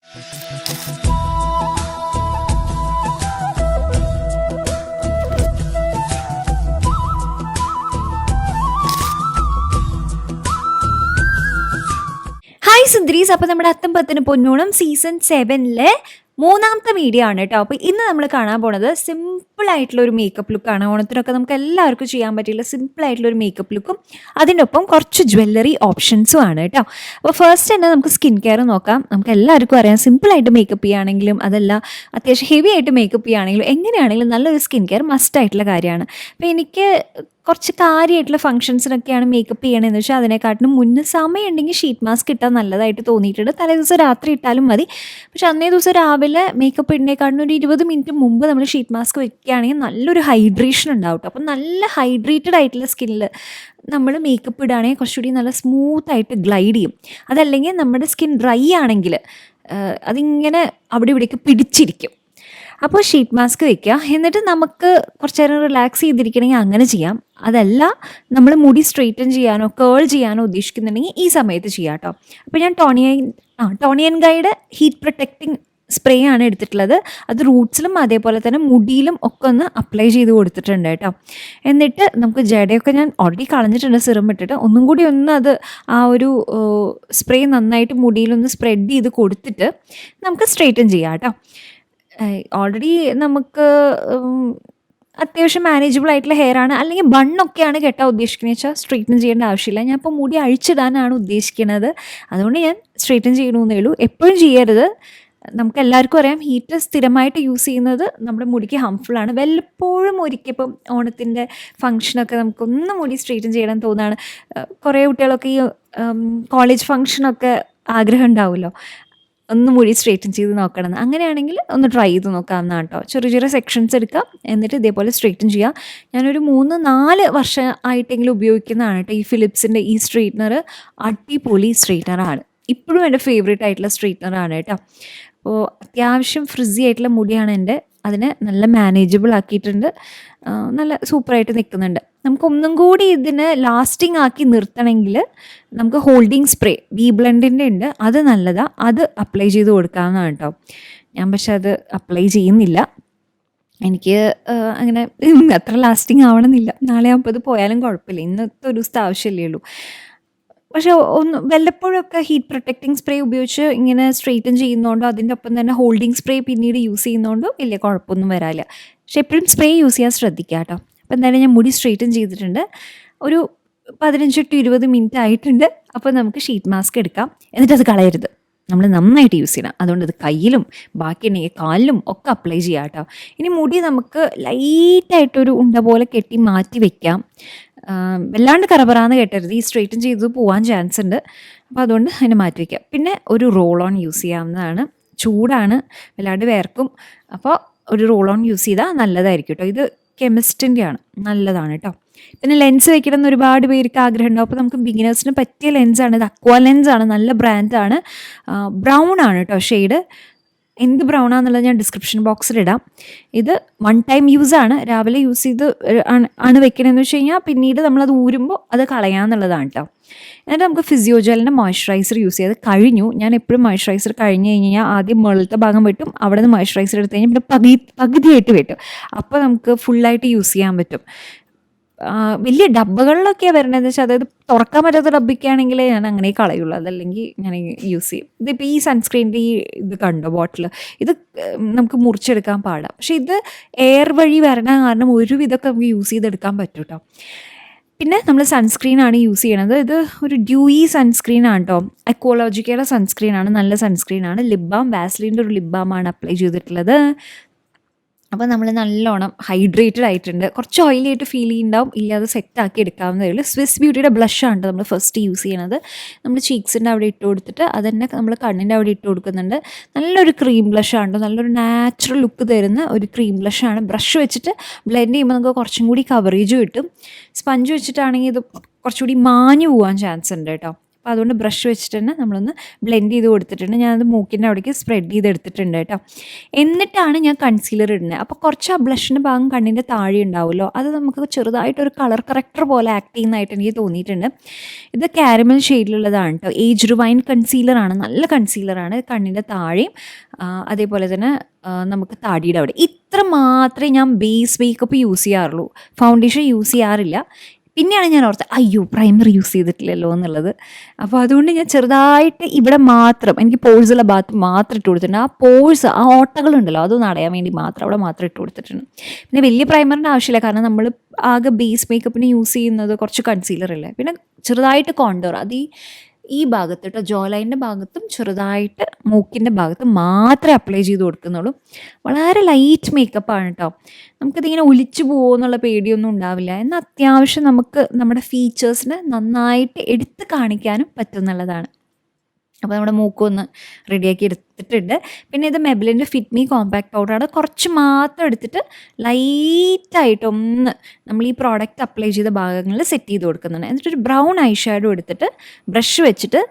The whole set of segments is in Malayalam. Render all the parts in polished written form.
ഹായ് സുന്ദരീസ്. അപ്പോൾ നമ്മുടെ അത്തം പത്തിന് പൊന്നോണം സീസൺ 7-ലെ മൂന്നാമത്തെ വീഡിയോ ആണ് കേട്ടോ. അപ്പോൾ ഇന്ന് നമ്മൾ കാണാൻ പോണത് സിമ്പിളായിട്ടുള്ള ഒരു മേക്കപ്പ് ലുക്കാണ്. ഓണത്തിനൊക്കെ നമുക്ക് എല്ലാവർക്കും ചെയ്യാൻ പറ്റിയുള്ള സിമ്പിളായിട്ടുള്ള ഒരു മേക്കപ്പ് ലുക്കും അതിനൊപ്പം കുറച്ച് ജ്വല്ലറി ഓപ്ഷൻസും ആണ് കേട്ടോ. അപ്പോൾ ഫസ്റ്റ് തന്നെ നമുക്ക് സ്കിൻ കെയർ നോക്കാം. നമുക്ക് എല്ലാവർക്കും അറിയാം, സിമ്പിളായിട്ട് മേക്കപ്പ് ചെയ്യുകയാണെങ്കിലും അതല്ല അത്യാവശ്യം ഹെവി ആയിട്ട് മേക്കപ്പ് ചെയ്യുകയാണെങ്കിലും എങ്ങനെയാണെങ്കിലും നല്ലൊരു സ്കിൻ കെയർ മസ്റ്റായിട്ടുള്ള കാര്യമാണ്. അപ്പോൾ എനിക്ക് കുറച്ച് കാര്യമായിട്ടുള്ള ഫംഗ്ഷൻസിനൊക്കെയാണ് മേക്കപ്പ് ചെയ്യണമെന്ന് വെച്ചാൽ അതിനെക്കാട്ടിലും മുന്നേ സമയം ഉണ്ടെങ്കിൽ ഷീറ്റ് മാസ്ക് ഇട്ടാൽ നല്ലതായിട്ട് തോന്നിയിട്ടുണ്ട്. തലേ ദിവസം രാത്രി ഇട്ടാലും മതി. പക്ഷേ അന്നേ ദിവസം രാവിലെ മേക്കപ്പ് ഇടുന്നേക്കാട്ടിലും ഒരു 20 മിനിറ്റ് മുമ്പ് നമ്മൾ ഷീറ്റ് മാസ്ക് വെക്കുകയാണെങ്കിൽ നല്ലൊരു ഹൈഡ്രേഷൻ ഉണ്ടാവും കേട്ടോ. അപ്പം നല്ല ഹൈഡ്രേറ്റഡ് ആയിട്ടുള്ള സ്കിന്നിൽ നമ്മൾ മേക്കപ്പ് ഇടുകയാണെങ്കിൽ കുറച്ചുകൂടി നല്ല സ്മൂത്തായിട്ട് ഗ്ലൈഡ് ചെയ്യും. അതല്ലെങ്കിൽ നമ്മുടെ സ്കിൻ ഡ്രൈ ആണെങ്കിൽ അതിങ്ങനെ അവിടെ ഇവിടേക്ക് പിടിച്ചിരിക്കും. അപ്പോൾ ഷീറ്റ് മാസ്ക് വെക്കുക. എന്നിട്ട് നമുക്ക് കുറച്ച് നേരം റിലാക്സ് ചെയ്തിരിക്കണമെങ്കിൽ അങ്ങനെ ചെയ്യാം. അതല്ല നമ്മൾ മുടി സ്ട്രെയിറ്റൻ ചെയ്യാനോ കേൾ ചെയ്യാനോ ഉദ്ദേശിക്കുന്നുണ്ടെങ്കിൽ ഈ സമയത്ത് ചെയ്യാം കേട്ടോ. അപ്പോൾ ഞാൻ ടോണിയൻ ഗൈഡ് ഹീറ്റ് പ്രൊട്ടക്റ്റിംഗ് സ്പ്രേ ആണ് എടുത്തിട്ടുള്ളത്. അത് റൂട്ട്സിലും അതേപോലെ തന്നെ മുടിയിലും ഒക്കെ ഒന്ന് അപ്ലൈ ചെയ്ത് കൊടുത്തിട്ടുണ്ട് കേട്ടോ. എന്നിട്ട് നമുക്ക് ജടയൊക്കെ ഞാൻ ഓൾറെഡി കളഞ്ഞിട്ടുണ്ട് സിറം ഇട്ടിട്ട്. ഒന്നും കൂടി ഒന്ന് അത് ആ ഒരു സ്പ്രേ നന്നായിട്ട് മുടിയിലൊന്ന് സ്പ്രെഡ് ചെയ്ത് കൊടുത്തിട്ട് നമുക്ക് സ്ട്രെയിറ്റൻ ചെയ്യാം കേട്ടോ. ഓൾറെഡി നമുക്ക് അത്യാവശ്യം മാനേജബിൾ ആയിട്ടുള്ള ഹെയർ ആണ്. അല്ലെങ്കിൽ ബണ്ണൊക്കെയാണ് കെട്ടാൻ ഉദ്ദേശിക്കുന്നത് വെച്ചാൽ സ്ട്രെയിറ്റൻ ചെയ്യേണ്ട ആവശ്യമില്ല. ഞാൻ ഇപ്പോൾ മുടി അഴിച്ചിടാനാണ് ഉദ്ദേശിക്കുന്നത്, അതുകൊണ്ട് ഞാൻ സ്ട്രെയിറ്റൻ ചെയ്യണമെന്നേ ഉള്ളൂ. എപ്പോഴും ചെയ്യരുത്. നമുക്ക് എല്ലാവർക്കും അറിയാം, ഹീറ്റ് സ്ഥിരമായിട്ട് യൂസ് ചെയ്യുന്നത് നമ്മുടെ മുടിക്ക് ഹാംഫുള്ളാണ്. വല്ലപ്പോഴും ഒരിക്കൽ ഇപ്പം ഓണത്തിൻ്റെ ഫംഗ്ഷനൊക്കെ നമുക്കൊന്ന് മുടി സ്ട്രെയിറ്റൻ ചെയ്യണം തോന്നാണ്. കുറേ കുട്ടികളൊക്കെ ഈ കോളേജ് ഫംഗ്ഷനൊക്കെ ആഗ്രഹം ഉണ്ടാവുമല്ലോ ഒന്ന് മുടി സ്ട്രെയിറ്റൻ ചെയ്ത് നോക്കണം. അങ്ങനെയാണെങ്കിൽ ഒന്ന് ട്രൈ ചെയ്ത് നോക്കാവുന്നതാണ് കേട്ടോ. ചെറിയ ചെറിയ സെക്ഷൻസ് എടുക്കാം, എന്നിട്ട് ഇതേപോലെ സ്ട്രെയിറ്റൻ ചെയ്യാം. ഞാനൊരു 3-4 വർഷം ആയിട്ടെങ്കിലും ഉപയോഗിക്കുന്നതാണ് കേട്ടോ ഈ ഫിലിപ്സിൻ്റെ ഈ സ്ട്രെയിറ്റ്നർ. അടിപൊളി സ്ട്രെയിറ്റ്നറാണ്, ഇപ്പോഴും എൻ്റെ ഫേവറേറ്റ് ആയിട്ടുള്ള സ്ട്രെയിറ്റ്നറാണ് കേട്ടോ. അപ്പോൾ അത്യാവശ്യം ഫ്രിസി ആയിട്ടുള്ള മുടിയാണ് എൻ്റെ. അതിനെ നല്ല മാനേജബിൾ ആക്കിയിട്ടുണ്ട്, നല്ല സൂപ്പറായിട്ട് നിൽക്കുന്നുണ്ട്. നമുക്ക് ഒന്നും കൂടി ഇതിനെ ലാസ്റ്റിംഗ് ആക്കി നിർത്തണമെങ്കിൽ നമുക്ക് ഹോൾഡിംഗ് സ്പ്രേ ബി ബ്ലെൻഡിൻ്റെ ഉണ്ട്, അത് നല്ലതാണ്. അത് അപ്ലൈ ചെയ്ത് കൊടുക്കാവുന്നതാണ് കേട്ടോ. ഞാൻ പക്ഷെ അത് അപ്ലൈ ചെയ്യുന്നില്ല, എനിക്ക് അങ്ങനെ അത്ര ലാസ്റ്റിംഗ് ആവണമെന്നില്ല. നാളെ ആകുമ്പോൾ അത് പോയാലും കുഴപ്പമില്ല, ഇന്നത്തെ ഒരു ദിവസത്തെ ആവശ്യമല്ലേ ഉള്ളൂ. പക്ഷേ ഒന്ന് വല്ലപ്പോഴൊക്കെ ഹീറ്റ് പ്രൊട്ടക്റ്റിംഗ് സ്പ്രേ ഉപയോഗിച്ച് ഇങ്ങനെ സ്ട്രെയിറ്റൻ ചെയ്യുന്നതുകൊണ്ടോ അതിൻ്റെ ഒപ്പം തന്നെ ഹോൾഡിംഗ് സ്പ്രേ പിന്നീട് യൂസ് ചെയ്യുന്നതുകൊണ്ടോ വലിയ കുഴപ്പമൊന്നും വരാനില്ല. പക്ഷേ എപ്പോഴും സ്പ്രേ യൂസ് ചെയ്യാൻ ശ്രദ്ധിക്കുക കേട്ടോ. അപ്പോൾ എന്തായാലും ഞാൻ മുടി സ്ട്രെയിറ്റൻ ചെയ്തിട്ടുണ്ട്. ഒരു 15-20 മിനിറ്റ് ആയിട്ടുണ്ട്. അപ്പോൾ നമുക്ക് ഷീറ്റ് മാസ്ക് എടുക്കാം. എന്നിട്ട് അത് കളയരുത്, നമ്മൾ നന്നായിട്ട് യൂസ് ചെയ്യണം. അതുകൊണ്ട് അത് കയ്യിലും ബാക്കിയുണ്ടെങ്കിൽ കാലിലും ഒക്കെ അപ്ലൈ ചെയ്യാം കേട്ടോ. ഇനി മുടി നമുക്ക് ലൈറ്റായിട്ടൊരു ഉണ്ട പോലെ കെട്ടി മാറ്റി വെക്കാം. വല്ലാണ്ട് കറപറാന്ന് കെട്ടരുത്, ഈ സ്ട്രെയിറ്റൻ ചെയ്ത് പോകാൻ ചാൻസ് ഉണ്ട്. അപ്പോൾ അതുകൊണ്ട് അതിനെ മാറ്റി വയ്ക്കാം. പിന്നെ ഒരു റോൾ ഓൺ യൂസ് ചെയ്യാവുന്നതാണ്. ചൂടാണ്, വല്ലാണ്ട് വേർക്കും. അപ്പോൾ ഒരു റോൾ ഓൺ യൂസ് ചെയ്താൽ നല്ലതായിരിക്കും കേട്ടോ. ഇത് കെമിസ്റ്റിൻ്റെ ആണ്, നല്ലതാണ് കേട്ടോ. പിന്നെ ലെൻസ് വെക്കണം എന്ന് ഒരുപാട് പേർക്ക് ആഗ്രഹം ഉണ്ടാവും. അപ്പോൾ നമുക്ക് ബിഗിനേഴ്സിന് പറ്റിയ ലെൻസാണ് ഇത്. അക്വാ ലെൻസാണ്, നല്ല ബ്രാൻഡാണ്. ബ്രൗൺ ആണ് കേട്ടോ ഷെയ്ഡ്. എന്ത് ബ്രൗണാന്നുള്ളത് ഞാൻ ഡിസ്ക്രിപ്ഷൻ ബോക്സിലിടാം. ഇത് 1 ടൈം യൂസാണ്. രാവിലെ യൂസ് ചെയ്ത് ആണ് വെക്കണമെന്ന് വെച്ച് കഴിഞ്ഞാൽ പിന്നീട് നമ്മളത് ഊരുമ്പോൾ അത് കളയാമെന്നുള്ളതാണ് കേട്ടോ. എന്നിട്ട് നമുക്ക് ഫിസിയോജെലിൻ്റെ മോയ്സ്ചറൈസർ യൂസ് ചെയ്ത് കഴിഞ്ഞു. ഞാൻ എപ്പോഴും മോയ്സ്ചറൈസർ കഴിഞ്ഞ് കഴിഞ്ഞാൽ ആദ്യം മുകളിലത്തെ ഭാഗം വെട്ടും, അവിടെ നിന്ന് മോയ്സ്ചറൈസർ എടുത്ത് കഴിഞ്ഞാൽ പിന്നെ പകുതിയായിട്ട് വെട്ടും. അപ്പോൾ നമുക്ക് ഫുള്ളായിട്ട് യൂസ് ചെയ്യാൻ പറ്റും. വലിയ ഡബ്ബകളിലൊക്കെയാണ് വരേണ്ടതെന്ന് വെച്ചാൽ, അതായത് തുറക്കാൻ പറ്റാത്ത ഡബ്ബയ്ക്കാണെങ്കിൽ ഞാൻ അങ്ങനെ കളയുള്ളൂ, അതല്ലെങ്കിൽ ഞാൻ യൂസ് ചെയ്യും. ഇതിപ്പോൾ ഈ സൺസ്ക്രീനിൻ്റെ ഈ ഇത് കണ്ടോ ബോട്ടിൽ, ഇത് നമുക്ക് മുറിച്ചെടുക്കാൻ പാടാം. പക്ഷേ ഇത് എയർ വഴി വരണ കാരണം ഒരുവിധമൊക്കെ നമുക്ക് യൂസ് ചെയ്തെടുക്കാൻ പറ്റും കേട്ടോ. പിന്നെ നമ്മൾ സൺസ്ക്രീനാണ് യൂസ് ചെയ്യണത്. ഇത് ഒരു ഡ്യൂയി സൺസ്ക്രീനാണ് കേട്ടോ. എക്കോളജിക്കയുടെ സൺസ്ക്രീനാണ്, നല്ല സൺസ്ക്രീനാണ്. ലിപ് ബാം, വാസ്ലിൻ്റെ ഒരു ലിപ് ബാമാണ് അപ്ലൈ ചെയ്തിട്ടുള്ളത്. അപ്പോൾ നമ്മൾ നല്ലോണം ഹൈഡ്രേറ്റഡ് ആയിട്ടുണ്ട്. കുറച്ച് ഓയിലി ആയിട്ട് ഫീൽ ചെയ്യുന്നുണ്ടാവും, ഇല്ലാതെ സെറ്റാക്കി എടുക്കാവുന്നതേ ഉള്ളൂ. സ്വിസ് ബ്യൂട്ടിയുടെ ബ്ലഷാണ് നമ്മൾ ഫസ്റ്റ് യൂസ് ചെയ്യണത്. നമ്മൾ ചീക്സിൻ്റെ അവിടെ ഇട്ട് കൊടുത്തിട്ട് അതന്നെ നമ്മൾ കണ്ണിൻ്റെ അവിടെ ഇട്ട് കൊടുക്കുന്നുണ്ട്. നല്ലൊരു ക്രീം ബ്ലഷാണ്, നല്ലൊരു നാച്ചുറൽ ലുക്ക് തരുന്ന ഒരു ക്രീം ബ്ലഷാണ്. ബ്രഷ് വെച്ചിട്ട് ബ്ലെൻഡ് ചെയ്യുമ്പോൾ നമുക്ക് കുറച്ചും കൂടി കവറേജ് കിട്ടും. സ്പഞ്ച് വെച്ചിട്ടാണെങ്കിൽ ഇത് കുറച്ചുകൂടി മാഞ്ഞു പോകാൻ ചാൻസ് ഉണ്ട് കേട്ടോ. അപ്പോൾ അതുകൊണ്ട് ബ്രഷ് വെച്ചിട്ട് തന്നെ നമ്മളൊന്ന് ബ്ലെൻഡ് ചെയ്ത് കൊടുത്തിട്ടുണ്ട്. ഞാനത് മൂക്കിൻ്റെ അവിടേക്ക് സ്പ്രെഡ് ചെയ്തെടുത്തിട്ടുണ്ട് കേട്ടോ. എന്നിട്ടാണ് ഞാൻ കൺസീലർ ഇടുന്നത്. അപ്പോൾ കുറച്ച് ആ ബ്ലഷിൻ്റെ ഭാഗം കണ്ണിൻ്റെ താഴെ ഉണ്ടാവുമല്ലോ, അത് നമുക്ക് ചെറുതായിട്ടൊരു കളർ കറക്റ്റർ പോലെ ആക്ട് ചെയ്യുന്നതായിട്ട് എനിക്ക് തോന്നിയിട്ടുണ്ട്. ഇത് കാരമൽ ഷെയ്ഡിലുള്ളതാണ് കേട്ടോ. ഏജ് റിവൈൻ കൺസീലറാണ്, നല്ല കൺസീലറാണ്. കണ്ണിൻ്റെ താഴെയും അതേപോലെ തന്നെ നമുക്ക് താടിയുടെ അവിടെ ഇത്ര മാത്രമേ ഞാൻ ബേസ് മേക്കപ്പ് യൂസ് ചെയ്യാറുള്ളൂ. ഫൗണ്ടേഷൻ യൂസ് ചെയ്യാറില്ല. പിന്നെയാണ് ഞാൻ ഓർത്തത് അയ്യോ പ്രൈമർ യൂസ് ചെയ്തിട്ടില്ലല്ലോ എന്നുള്ളത്. അപ്പോൾ അതുകൊണ്ട് ഞാൻ ചെറുതായിട്ട് ഇവിടെ മാത്രം, എനിക്ക് പോഴ്സുള്ള ഭാഗത്ത് മാത്രം ഇട്ട് കൊടുത്തിട്ടുണ്ട്. ആ പോഴ്സ്, ആ ഓട്ടകളുണ്ടല്ലോ, അതൊന്ന് അടയാൻ വേണ്ടി മാത്രം അവിടെ മാത്രം ഇട്ട് കൊടുത്തിട്ടുണ്ട്. പിന്നെ വലിയ പ്രൈമറിൻ്റെ ആവശ്യമില്ല, കാരണം നമ്മൾ ആകെ ബേസ് മേക്കപ്പിന് യൂസ് ചെയ്യുന്നത് കുറച്ച് കൺസീലറല്ലേ. പിന്നെ ചെറുതായിട്ട് കോണ്ടോർ, അത് ഈ ഭാഗത്ത് കേട്ടോ, ജോ ലൈനിൻ്റെ ഭാഗത്തും ചെറുതായിട്ട് മൂക്കിൻ്റെ ഭാഗത്തും മാത്രമേ അപ്ലൈ ചെയ്ത് കൊടുക്കുന്നുള്ളൂ. വളരെ ലൈറ്റ് മേക്കപ്പാണ് കേട്ടോ. നമുക്കിതിങ്ങനെ ഒലിച്ചു പോകുമോ എന്നുള്ള പേടിയൊന്നും ഉണ്ടാവില്ല. എന്നാൽ അത്യാവശ്യം നമുക്ക് നമ്മുടെ ഫീച്ചേഴ്സിന് നന്നായിട്ട് എടുത്ത് കാണിക്കാനും പറ്റുന്നുള്ളതാണ്. അപ്പോൾ നമ്മുടെ മൂക്കൊന്ന് റെഡിയാക്കി എടുത്തിട്ടുണ്ട്. പിന്നെ ഇത് മെബ്ലിൻ്റെ ഫിറ്റ് മീ കോമ്പാക്ട് പൗഡറാണ്. കുറച്ച് മാത്രം എടുത്തിട്ട് ലൈറ്റായിട്ടൊന്ന് നമ്മൾ ഈ പ്രോഡക്റ്റ് അപ്ലൈ ചെയ്ത ഭാഗങ്ങളിൽ സെറ്റ് ചെയ്ത് കൊടുക്കുന്നുണ്ട്. എന്നിട്ടൊരു ബ്രൗൺ ഐ ഷാഡോ എടുത്തിട്ട് ബ്രഷ് വെച്ചിട്ട്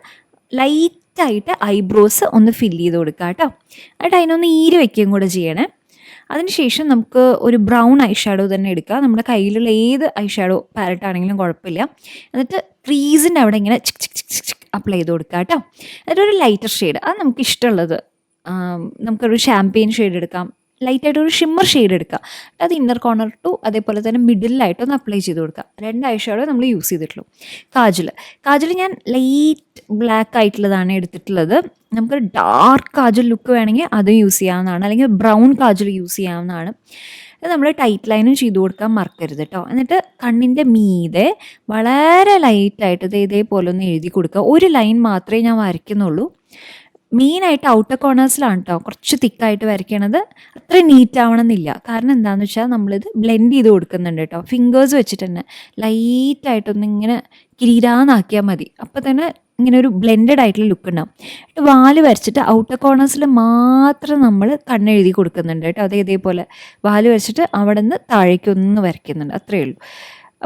ലൈറ്റായിട്ട് ഐബ്രോസ് ഒന്ന് ഫില്ല് ചെയ്ത് കൊടുക്കുക കേട്ടോ. എന്നിട്ട് അതിനൊന്ന് ഈര് വയ്ക്കുകയും കൂടെ ചെയ്യണേ. അതിനുശേഷം നമുക്ക് ഒരു ബ്രൗൺ ഐ ഷാഡോ തന്നെ എടുക്കുക. നമ്മുടെ കയ്യിലുള്ള ഏത് ഐ ഷാഡോ പാലറ്റ് ആണെങ്കിലും കുഴപ്പമില്ല. എന്നിട്ട് ക്രീസിൻ്റെ അവിടെ ഇങ്ങനെ ചിക് ചിക് ചിക് ചിക് അപ്ലൈ ചെയ്ത് കൊടുക്കുക കേട്ടോ. എന്നിട്ടൊരു ലൈറ്റർ ഷെയ്ഡ്, അത് നമുക്ക് ഇഷ്ടമുള്ളത്, നമുക്കൊരു ഷാമ്പെയിൻ ഷെയ്ഡ് എടുക്കാം, ലൈറ്റായിട്ടൊരു ഷിമ്മർ ഷെയ്ഡ് എടുക്കുക. അത് ഇന്നർ കോർണർ ടു അതേപോലെ തന്നെ മിഡിലായിട്ടൊന്ന് അപ്ലൈ ചെയ്ത് കൊടുക്കുക. 2 ഐ ഷാഡോ നമ്മൾ യൂസ് ചെയ്തിട്ടുള്ളൂ. കാജൽ ഞാൻ ലൈറ്റ് ബ്ലാക്ക് ആയിട്ടുള്ളതാണ് എടുത്തിട്ടുള്ളത്. നമുക്ക് ഡാർക്ക് കാജൽ ലുക്ക് വേണമെങ്കിൽ അത് യൂസ് ചെയ്യാവുന്നതാണ്, അല്ലെങ്കിൽ ബ്രൗൺ കാജൽ യൂസ് ചെയ്യാവുന്നതാണ്. അത് നമ്മൾ ടൈറ്റ് ലൈനും ചെയ്ത് കൊടുക്കാൻ മറക്കരുത് കേട്ടോ. എന്നിട്ട് കണ്ണിൻ്റെ മീതെ വളരെ ലൈറ്റായിട്ട് ഇതേപോലെ ഒന്ന് എഴുതി കൊടുക്കുക. ഒരു ലൈൻ മാത്രമേ ഞാൻ വരയ്ക്കുന്നുള്ളൂ. മെയിനായിട്ട് ഔട്ടർ കോർണേഴ്സിലാണ് കേട്ടോ കുറച്ച് തിക്കായിട്ട് വരയ്ക്കണത്. അത്ര നീറ്റ് ആവണമെന്നില്ല. കാരണം എന്താണെന്ന് വെച്ചാൽ നമ്മളിത് ബ്ലെൻഡ് ചെയ്ത് കൊടുക്കുന്നുണ്ട് കേട്ടോ. ഫിംഗേഴ്സ് വെച്ചിട്ട് തന്നെ ലൈറ്റായിട്ടൊന്ന് ഇങ്ങനെ കിരീരാന്നാക്കിയാൽ മതി. അപ്പോൾ തന്നെ ഇങ്ങനെ ഒരു ബ്ലെൻഡഡ് ആയിട്ടുള്ള ലുക്ക് ഉണ്ടാവും. വാല് വരച്ചിട്ട് ഔട്ടർ കോർണേഴ്സിൽ മാത്രം നമ്മൾ കണ്ണെഴുതി കൊടുക്കുന്നുണ്ട് കേട്ടോ. ഇതേപോലെ വാല് വരച്ചിട്ട് അവിടെ നിന്ന് താഴേക്കൊന്ന് വരയ്ക്കുന്നുണ്ട്, അത്രയേ ഉള്ളൂ.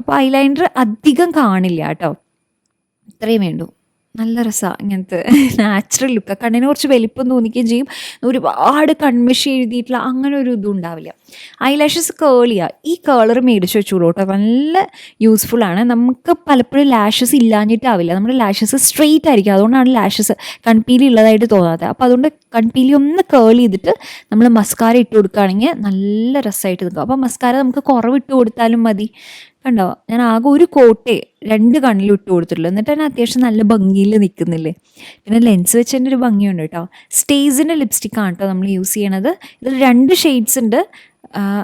അപ്പോൾ ഐലൈനർ അധികം കാണില്ല കേട്ടോ, ഇത്രയും വേണ്ടു. നല്ല രസമാണ് ഇങ്ങനത്തെ നാച്ചുറൽ ലുക്ക്. കണ്ണിന് കുറച്ച് വലിപ്പം തോന്നിക്കുകയും ചെയ്യും. ഒരുപാട് കൺമഷി എഴുതിയിട്ടുള്ള അങ്ങനെ ഒരു ഇതും ഉണ്ടാവില്ല. ഐലാഷസ് കേളിയാണ്. ഈ കേളർ മേടിച്ച് വെച്ചോളൂ കേട്ടോ, നല്ല യൂസ്ഫുള്ളാണ്. നമുക്ക് പലപ്പോഴും ലാഷസ് ഇല്ലാഞ്ഞിട്ടാവില്ല, നമ്മുടെ ലാഷസ് സ്ട്രെയിറ്റ് ആയിരിക്കും. അതുകൊണ്ടാണ് ലാഷസ് കൺപീലി ഉള്ളതായിട്ട് തോന്നാത്തത്. അപ്പോൾ അതുകൊണ്ട് കൺപീലി ഒന്ന് കേൾ ചെയ്തിട്ട് നമ്മൾ മസ്കാര ഇട്ട് കൊടുക്കുകയാണെങ്കിൽ നല്ല രസമായിട്ട് നിൽക്കും. അപ്പോൾ മസ്കാര നമുക്ക് കുറവിട്ട് കൊടുത്താലും മതി. കണ്ടോ, ഞാൻ ആകെ ഒരു കോട്ടേ 2 കണ്ണിലും ഇട്ട് കൊടുത്തിട്ടുള്ളൂ. എന്നിട്ട് തന്നെ അത്യാവശ്യം നല്ല ഭംഗിയിൽ നിൽക്കുന്നില്ലേ. പിന്നെ ലെൻസ് വെച്ചതിൻ്റെ ഒരു ഭംഗിയുണ്ട് കേട്ടോ. സ്റ്റേജിൻ്റെ ലിപ്സ്റ്റിക്കാണ് കേട്ടോ നമ്മൾ യൂസ് ചെയ്യണത്. ഇതിൽ 2 ഷെയ്ഡ്സ് ഉണ്ട്.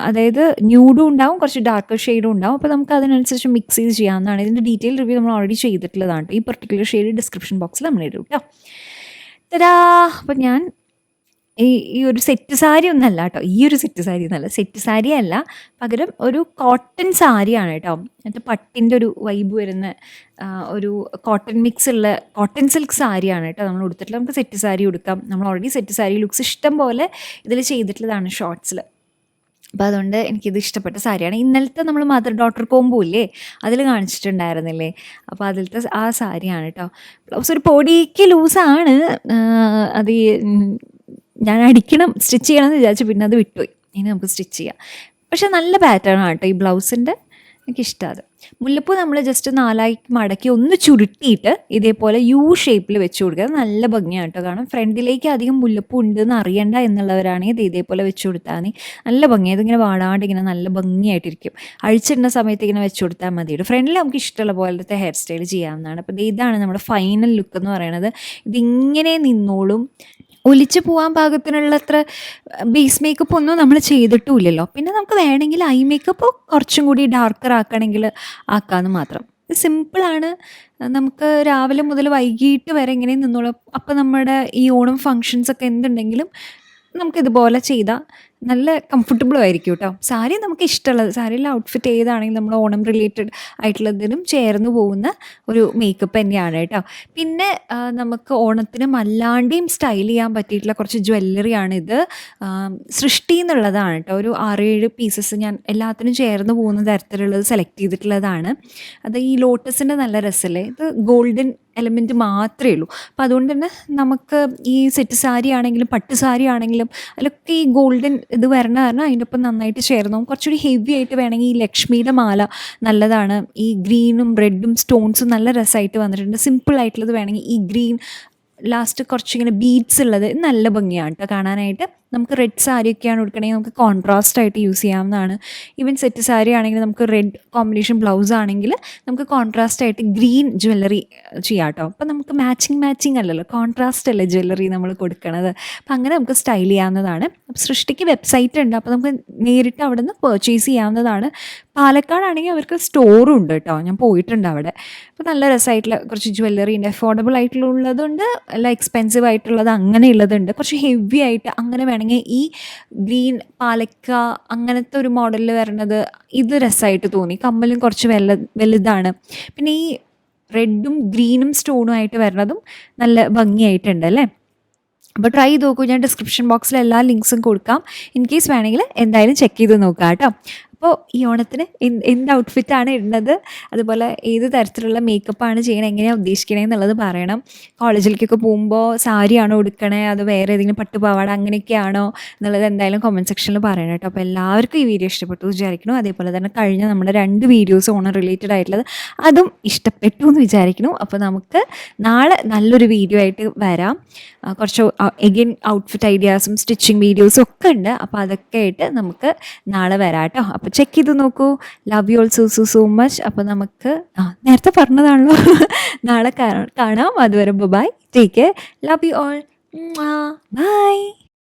അതായത് ന്യൂഡും ഉണ്ടാവും, കുറച്ച് ഡാർക്കർ ഷെയ്ഡും ഉണ്ടാവും. അപ്പോൾ നമുക്ക് അതിനനുസരിച്ച് മിക്സ് ചെയ്ത് ചെയ്യാവുന്നതാണ്. ഇതിൻ്റെ ഡീറ്റെയിൽ റിവ്യൂ നമ്മൾ ഓൾറെഡി ചെയ്തിട്ടുള്ളതാണ്. ഈ പെർട്ടിക്കുലർ ഷെയ്ഡ് ഡിസ്ക്രിപ്ഷൻ ബോക്സിൽ നമ്മൾ ഇടും കേട്ടോ. തരാ. അപ്പം ഞാൻ ഈ ഒരു സെറ്റ് സാരി ഒന്നല്ല കേട്ടോ, ഈ ഒരു സെറ്റ് സാരി ഒന്നല്ല, സെറ്റ് സാരി അല്ല, പകരം ഒരു കോട്ടൺ സാരിയാണ് കേട്ടോ. എന്നിട്ട് പട്ടിൻ്റെ ഒരു വൈബ് വരുന്ന ഒരു കോട്ടൺ മിക്സ് ഉള്ള കോട്ടൺ സിൽക്ക് സാരിയാണ് കേട്ടോ നമ്മൾ ഉടുത്തിട്ടുള്ളത്. നമുക്ക് സെറ്റ് സാരി ഉടുക്കാം. നമ്മൾ ഓൾറെഡി സെറ്റ് സാരി ലുക്സ് ഇഷ്ടം പോലെ ഇതിൽ ചെയ്തിട്ടുള്ളതാണ് ഷോർട്സിൽ. അപ്പോൾ അതുകൊണ്ട് എനിക്കിത് ഇഷ്ടപ്പെട്ട സാരിയാണ്. ഇന്നലത്തെ നമ്മൾ മദർ ഡോട്ടർ കോംബോ ഇല്ലേ, അതിൽ കാണിച്ചിട്ടുണ്ടായിരുന്നില്ലേ, അപ്പോൾ അതിലത്തെ ആ സാരിയാണ് കേട്ടോ. ബ്ലൗസ് ഒരു പൊടിക്ക് ലൂസാണ്. അത് ഞാൻ അടിക്കണം, സ്റ്റിച്ച് ചെയ്യണം എന്ന് വിചാരിച്ചു, പിന്നെ അത് വിട്ടുപോയി. ഇനി നമുക്ക് സ്റ്റിച്ച് ചെയ്യാം. പക്ഷേ നല്ല പാറ്റേൺ ആണ് കേട്ടോ ഈ ബ്ലൗസിൻ്റെ, എനിക്കിഷ്ടം. അത് മുല്ലപ്പൂ നമ്മൾ ജസ്റ്റ് 4 മടക്കി ഒന്ന് ചുരുട്ടിയിട്ട് ഇതേപോലെ യു ഷേപ്പിൽ വെച്ച് കൊടുക്കുക. നല്ല ഭംഗിയാണ് കേട്ടോ. കാരണം ഫ്രണ്ടിലേക്ക് അധികം മുല്ലപ്പൂ ഉണ്ടെന്ന് അറിയണ്ട എന്നുള്ളവരാണെങ്കിൽ ഇതേപോലെ വെച്ച് കൊടുത്താൽ മതി. നല്ല ഭംഗിയാണ്. ഇതിങ്ങനെ വാടാണ്ട് ഇങ്ങനെ നല്ല ഭംഗിയായിട്ടിരിക്കും. അഴിച്ചിടുന്ന സമയത്ത് ഇങ്ങനെ വെച്ച് കൊടുത്താൽ മതി. ഫ്രണ്ടിൽ നമുക്ക് ഇഷ്ടമുള്ള പോലത്തെ ഹെയർ സ്റ്റൈൽ ചെയ്യാവുന്നതാണ്. അപ്പോൾ ഇതാണ് നമ്മുടെ ഫൈനൽ ലുക്ക് എന്ന് പറയുന്നത്. ഇതിങ്ങനെ നിന്നോളും. ഒലിച്ച് പോകാൻ പാകത്തിനുള്ളത്ര ബേസ് മേക്കപ്പ് ഒന്നും നമ്മൾ ചെയ്തിട്ടുമില്ലല്ലോ. പിന്നെ നമുക്ക് വേണമെങ്കിൽ ഐ മേക്കപ്പ് കുറച്ചും കൂടി ഡാർക്കർ ആക്കണമെങ്കിൽ ആക്കാമെന്ന് മാത്രം. ഇത് സിമ്പിളാണ്. നമുക്ക് രാവിലെ മുതൽ വൈകിട്ട് വരെ ഇങ്ങനെ നിന്നോളും. അപ്പോൾ നമ്മുടെ ഈ ഓണം ഫങ്ഷൻസൊക്കെ എന്തുണ്ടെങ്കിലും നമുക്കിതുപോലെ ചെയ്താൽ നല്ല കംഫർട്ടബിളും ആയിരിക്കും കേട്ടോ. സാരി നമുക്ക് ഇഷ്ടമുള്ളത്, സാരിയിലെ ഔട്ട്ഫിറ്റ് ഏതാണെങ്കിലും നമ്മൾ ഓണം റിലേറ്റഡ് ആയിട്ടുള്ളതിനും ചേർന്ന് പോകുന്ന ഒരു മേക്കപ്പ് തന്നെയാണ് കേട്ടോ. പിന്നെ നമുക്ക് ഓണത്തിന് അല്ലാണ്ടെയും സ്റ്റൈൽ ചെയ്യാൻ പറ്റിയിട്ടുള്ള കുറച്ച് ജ്വല്ലറിയാണിത്. സൃഷ്ടി എന്നുള്ളതാണ് കേട്ടോ. ഒരു 6-7 പീസസ് ഞാൻ എല്ലാത്തിനും ചേർന്ന് പോകുന്ന തരത്തിലുള്ളത് സെലക്ട് ചെയ്തിട്ടുള്ളതാണ്. അത് ഈ ലോട്ടസിൻ്റെ നല്ല രസമല്ലേ, ഇത് ഗോൾഡൻ എലമെൻറ്റ് മാത്രമേ ഉള്ളൂ. അപ്പോൾ അതുകൊണ്ട് തന്നെ നമുക്ക് ഈ സെറ്റ് സാരി ആണെങ്കിലും പട്ട് സാരി ആണെങ്കിലും അതിലൊക്കെ ഈ ഗോൾഡൻ ഇത് വരണ കാരണം അതിൻ്റെ ഒപ്പം നന്നായിട്ട് ചേർന്നു. കുറച്ചുകൂടി ഹെവി ആയിട്ട് വേണമെങ്കിൽ ഈ ലക്ഷ്മിയുടെ മാല നല്ലതാണ്. ഈ ഗ്രീനും റെഡും സ്റ്റോൺസും നല്ല രസമായിട്ട് വന്നിട്ടുണ്ട്. സിമ്പിൾ ആയിട്ടുള്ളത് വേണമെങ്കിൽ ഈ ഗ്രീൻ ലാസ്റ്റ് കുറച്ചിങ്ങനെ ബീഡ്സ് ഉള്ളത് നല്ല ഭംഗിയാണ് കേട്ടോ കാണാനായിട്ട്. നമുക്ക് റെഡ് സാരിയൊക്കെയാണ് കൊടുക്കണമെങ്കിൽ നമുക്ക് കോൺട്രാസ്റ്റ് ആയിട്ട് യൂസ് ചെയ്യാവുന്നതാണ്. ഈവൻ സെറ്റ് സാരി ആണെങ്കിൽ നമുക്ക് റെഡ് കോമ്പിനേഷൻ ബ്ലൗസ് ആണെങ്കിൽ നമുക്ക് കോൺട്രാസ്റ്റ് ആയിട്ട് ഗ്രീൻ ജ്വല്ലറി ചെയ്യാം കേട്ടോ. അപ്പോൾ നമുക്ക് മാച്ചിങ് അല്ലല്ലോ, കോൺട്രാസ്റ്റ് അല്ലേ ജ്വല്ലറി നമ്മൾ കൊടുക്കണത്. അപ്പം അങ്ങനെ നമുക്ക് സ്റ്റൈൽ ചെയ്യാവുന്നതാണ്. അപ്പോൾ സൃഷ്ടിക്ക് വെബ്സൈറ്റ് ഉണ്ട്, അപ്പോൾ നമുക്ക് നേരിട്ട് അവിടെ നിന്ന് പർച്ചേസ് ചെയ്യാവുന്നതാണ്. പാലക്കാടാണെങ്കിൽ അവർക്ക് സ്റ്റോറും ഉണ്ട് കേട്ടോ, ഞാൻ പോയിട്ടുണ്ട് അവിടെ. അപ്പോൾ നല്ല രസമായിട്ടുള്ള കുറച്ച് ജ്വല്ലറി ഉണ്ട്. അഫോർഡബിൾ ആയിട്ടുള്ളതുണ്ട്, നല്ല എക്സ്പെൻസീവ് ആയിട്ടുള്ളത് അങ്ങനെയുള്ളതുണ്ട്. കുറച്ച് ഹെവി ആയിട്ട് അങ്ങനെ വേണമെങ്കിൽ ഈ ഗ്രീൻ പാലക്ക അങ്ങനത്തെ ഒരു മോഡലിൽ വരണത് ഇത് രസമായിട്ട് തോന്നി. കമ്മലും കുറച്ച് വലുതാണ്. പിന്നെ ഈ റെഡും ഗ്രീനും സ്റ്റോണും ആയിട്ട് വരുന്നതും നല്ല ഭംഗിയായിട്ടുണ്ട് അല്ലേ. അപ്പോൾ ട്രൈ ചെയ്ത് നോക്കൂ. ഞാൻ ഡിസ്ക്രിപ്ഷൻ ബോക്സിൽ എല്ലാ ലിങ്ക്സും കൊടുക്കാം. ഇൻ കേസ് വേണമെങ്കിൽ എന്തായാലും ചെക്ക് ചെയ്ത് നോക്കാം കേട്ടോ. അപ്പോൾ ഈ ഓണത്തിന് എന്ത് ഔട്ട്ഫിറ്റാണ് ഇടുന്നത്, അതുപോലെ ഏത് തരത്തിലുള്ള മേക്കപ്പാണ് ചെയ്യണത്, എങ്ങനെയാണ് ഉദ്ദേശിക്കണേ എന്നുള്ളത് പറയണം. കോളേജിലേക്കൊക്കെ പോകുമ്പോൾ സാരിയാണോ ഉടുക്കണേ അതോ വേറെ ഏതെങ്കിലും പട്ടുപാവാട അങ്ങനെയൊക്കെയാണോ എന്നുള്ളത് എന്തായാലും കമൻറ്റ് സെക്ഷനിൽ പറയണം കേട്ടോ. അപ്പോൾ എല്ലാവർക്കും ഈ വീഡിയോ ഇഷ്ടപ്പെട്ടു വിചാരിക്കുന്നു. അതേപോലെ തന്നെ കഴിഞ്ഞ നമ്മുടെ 2 വീഡിയോസ് ഓണം റിലേറ്റഡ് ആയിട്ടുള്ളത് അതും ഇഷ്ടപ്പെട്ടു എന്ന് വിചാരിക്കുന്നു. അപ്പോൾ നമുക്ക് നാളെ നല്ലൊരു വീഡിയോ ആയിട്ട് വരാം. കുറച്ച് എഗെയിൻ ഔട്ട്ഫിറ്റ് ഐഡിയാസും സ്റ്റിച്ചിങ് വീഡിയോസും ഒക്കെ ഉണ്ട്. അപ്പോൾ അതൊക്കെ ആയിട്ട് നമുക്ക് നാളെ വരാം കേട്ടോ. അപ്പോൾ ചെക്ക് ചെയ്ത് നോക്കൂ. Love you all so much. അപ്പോൾ നമുക്ക് നേരത്തെ പറഞ്ഞതാണല്ലോ, നാളെ കാണാം. അതുവരെ bye, take care, love you all, by.